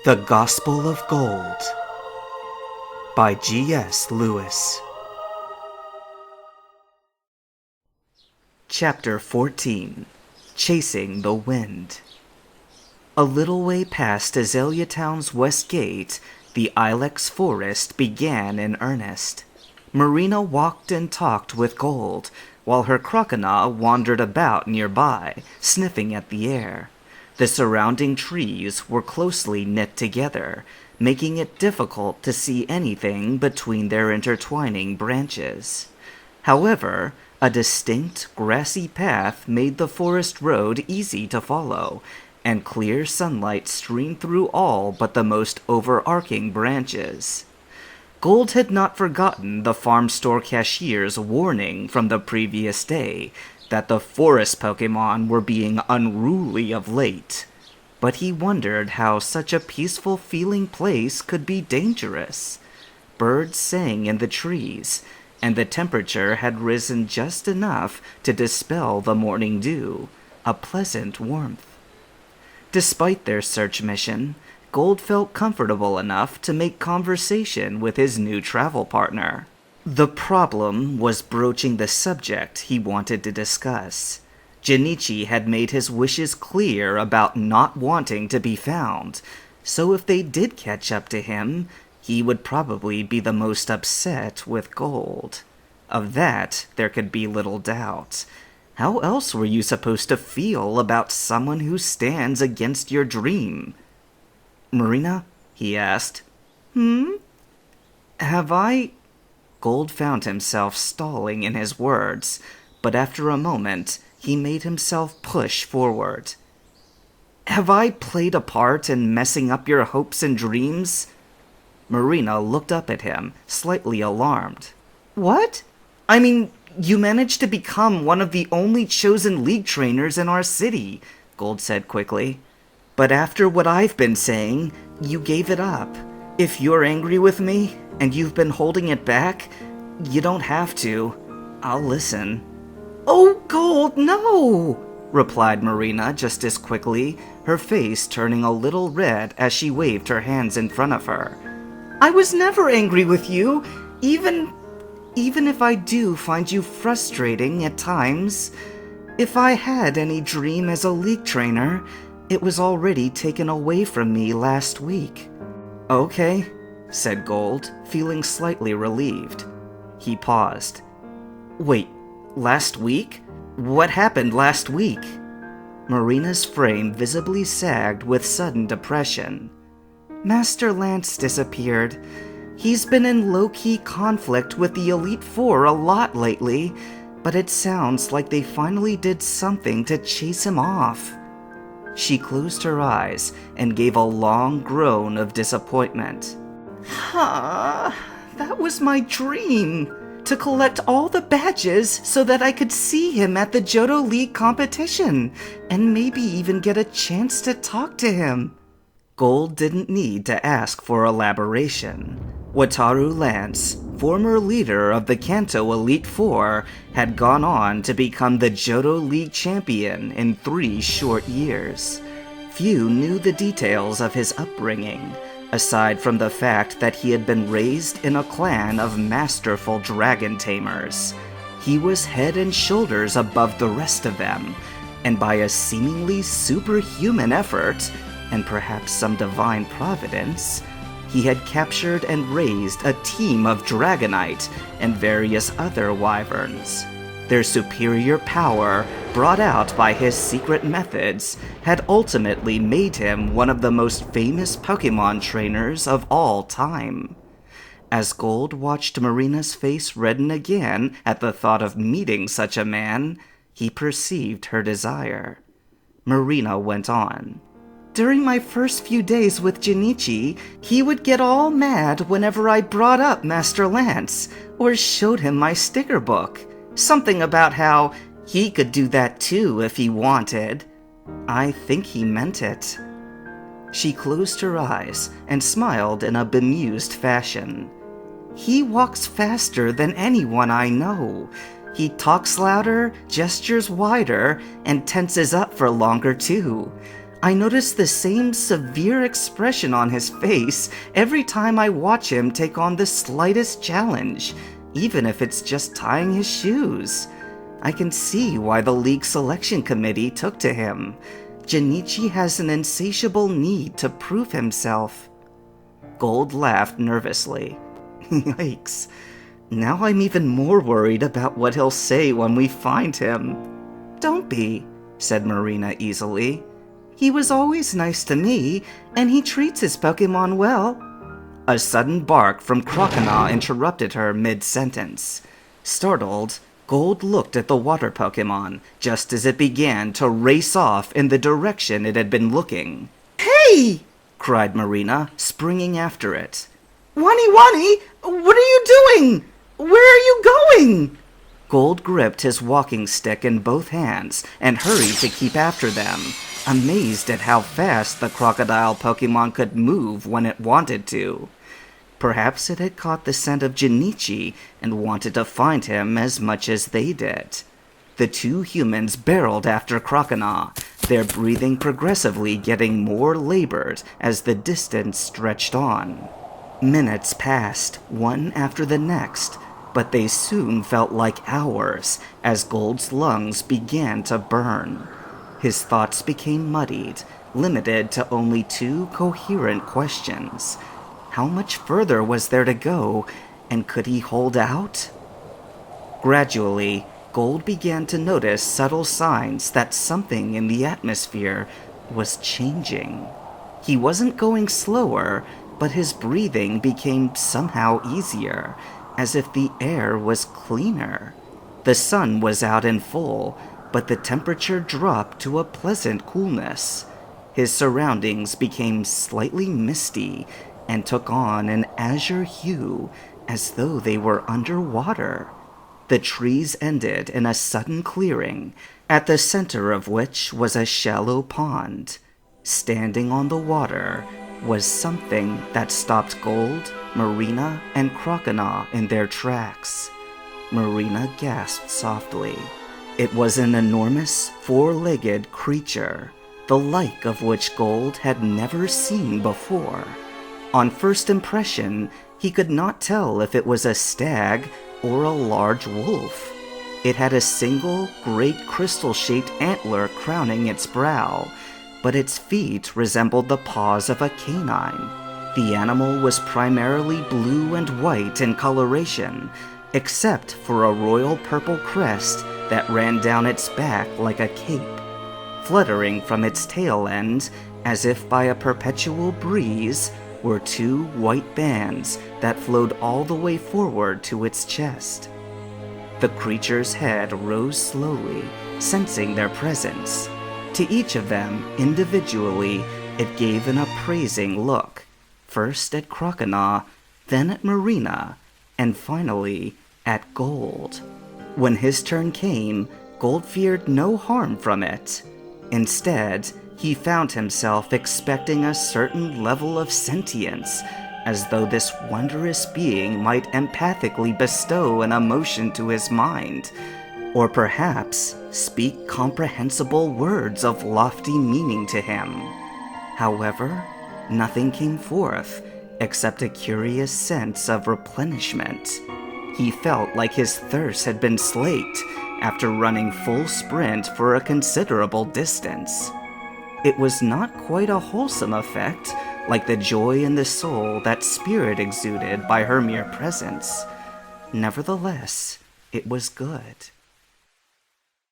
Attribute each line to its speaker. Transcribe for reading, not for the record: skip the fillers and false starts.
Speaker 1: The Gospel of Gold by G.S. Lewis. Chapter 14. Chasing the Wind. A little way past Azalea Town's west gate, the ilex forest began in earnest. Marina walked and talked with Gold, while her crocodile wandered about nearby, sniffing at the air. The surrounding trees were closely knit together, making it difficult to see anything between their intertwining branches. However, a distinct grassy path made the forest road easy to follow, and clear sunlight streamed through all but the most overarching branches. Gold had not forgotten the farm store cashier's warning from the previous day that the forest Pokémon were being unruly of late, but he wondered how such a peaceful-feeling place could be dangerous. Birds sang in the trees, and the temperature had risen just enough to dispel the morning dew, a pleasant warmth. Despite their search mission, Gold felt comfortable enough to make conversation with his new travel partner. The problem was broaching the subject he wanted to discuss. Jinichi had made his wishes clear about not wanting to be found, so if they did catch up to him, he would probably be the most upset with Gold. Of that, there could be little doubt. How else were you supposed to feel about someone who stands against your dream? "Marina?" he asked. Have I... Gold found himself stalling in his words, but after a moment, he made himself push forward. "Have I played a part in messing up your hopes and dreams?" Marina looked up at him, slightly alarmed. "What? I mean, you managed to become one of the only chosen league trainers in our city," Gold said quickly. "But after what I've been saying, you gave it up. If you're angry with me, and you've been holding it back, you don't have to. I'll listen." "Oh, Gold, no!" replied Marina just as quickly, her face turning a little red as she waved her hands in front of her. "I was never angry with you, even if I do find you frustrating at times. If I had any dream as a league trainer, it was already taken away from me last week." "Okay," said Gold, feeling slightly relieved. He paused. "Wait, last week? What happened last week?" Marina's frame visibly sagged with sudden depression. "Master Lance disappeared. He's been in low-key conflict with the Elite Four a lot lately, but it sounds like they finally did something to chase him off." She closed her eyes and gave a long groan of disappointment. That was my dream, to collect all the badges so that I could see him at the Johto League competition, and maybe even get a chance to talk to him." Gold didn't need to ask for elaboration. Wataru Lance, former leader of the Kanto Elite Four, had gone on to become the Johto League champion in 3 short years. Few knew the details of his upbringing, aside from the fact that he had been raised in a clan of masterful dragon tamers. He was head and shoulders above the rest of them, and by a seemingly superhuman effort, and perhaps some divine providence, he had captured and raised a team of Dragonite and various other wyverns. Their superior power, brought out by his secret methods, had ultimately made him one of the most famous Pokémon trainers of all time. As Gold watched Marina's face redden again at the thought of meeting such a man, he perceived her desire. Marina went on. "During my first few days with Jinichi, he would get all mad whenever I brought up Master Lance, or showed him my sticker book. Something about how he could do that too if he wanted. I think he meant it." She closed her eyes and smiled in a bemused fashion. "He walks faster than anyone I know. He talks louder, gestures wider, and tenses up for longer too. I notice the same severe expression on his face every time I watch him take on the slightest challenge, even if it's just tying his shoes. I can see why the league selection committee took to him. Jinichi has an insatiable need to prove himself. Gold laughed nervously. Yikes. Now I'm even more worried about what he'll say when we find him. Don't be, said Marina easily. He was always nice to me, and he treats his Pokemon well. A sudden bark from Croconaw interrupted her mid-sentence. Startled, Gold looked at the water Pokemon just as it began to race off in the direction it had been looking. Hey! Cried Marina, springing after it. Wani Wani, what are you doing? Where are you going? Gold gripped his walking stick in both hands and hurried to keep after them, amazed at how fast the crocodile Pokemon could move when it wanted to. Perhaps it had caught the scent of Jinichi and wanted to find him as much as they did. The two humans barreled after Croconaw, their breathing progressively getting more labored as the distance stretched on. Minutes passed, one after the next, but they soon felt like hours as Gold's lungs began to burn. His thoughts became muddied, limited to only two coherent questions. How much further was there to go, and could he hold out? Gradually, Gold began to notice subtle signs that something in the atmosphere was changing. He wasn't going slower, but his breathing became somehow easier, as if the air was cleaner. The sun was out in full, but the temperature dropped to a pleasant coolness. His surroundings became slightly misty and took on an azure hue as though they were underwater. The trees ended in a sudden clearing, at the center of which was a shallow pond. Standing on the water was something that stopped Gold, Marina, and Croconaw in their tracks. Marina gasped softly. It was an enormous, four-legged creature, the like of which Gold had never seen before. On first impression, he could not tell if it was a stag or a large wolf. It had a single, great crystal-shaped antler crowning its brow, but its feet resembled the paws of a canine. The animal was primarily blue and white in coloration, except for a royal purple crest that ran down its back like a cape. Fluttering from its tail end, as if by a perpetual breeze, were two white bands that flowed all the way forward to its chest. The creature's head rose slowly, sensing their presence. To each of them, individually, it gave an appraising look, first at Croconaw, then at Marina, and finally at Gold. When his turn came, Gold feared no harm from it. Instead, he found himself expecting a certain level of sentience, as though this wondrous being might empathically bestow an emotion to his mind, or perhaps speak comprehensible words of lofty meaning to him. However, nothing came forth except a curious sense of replenishment. He felt like his thirst had been slaked after running full sprint for a considerable distance. It was not quite a wholesome effect, like the joy in the soul that Spirit exuded by her mere presence. Nevertheless, it was good.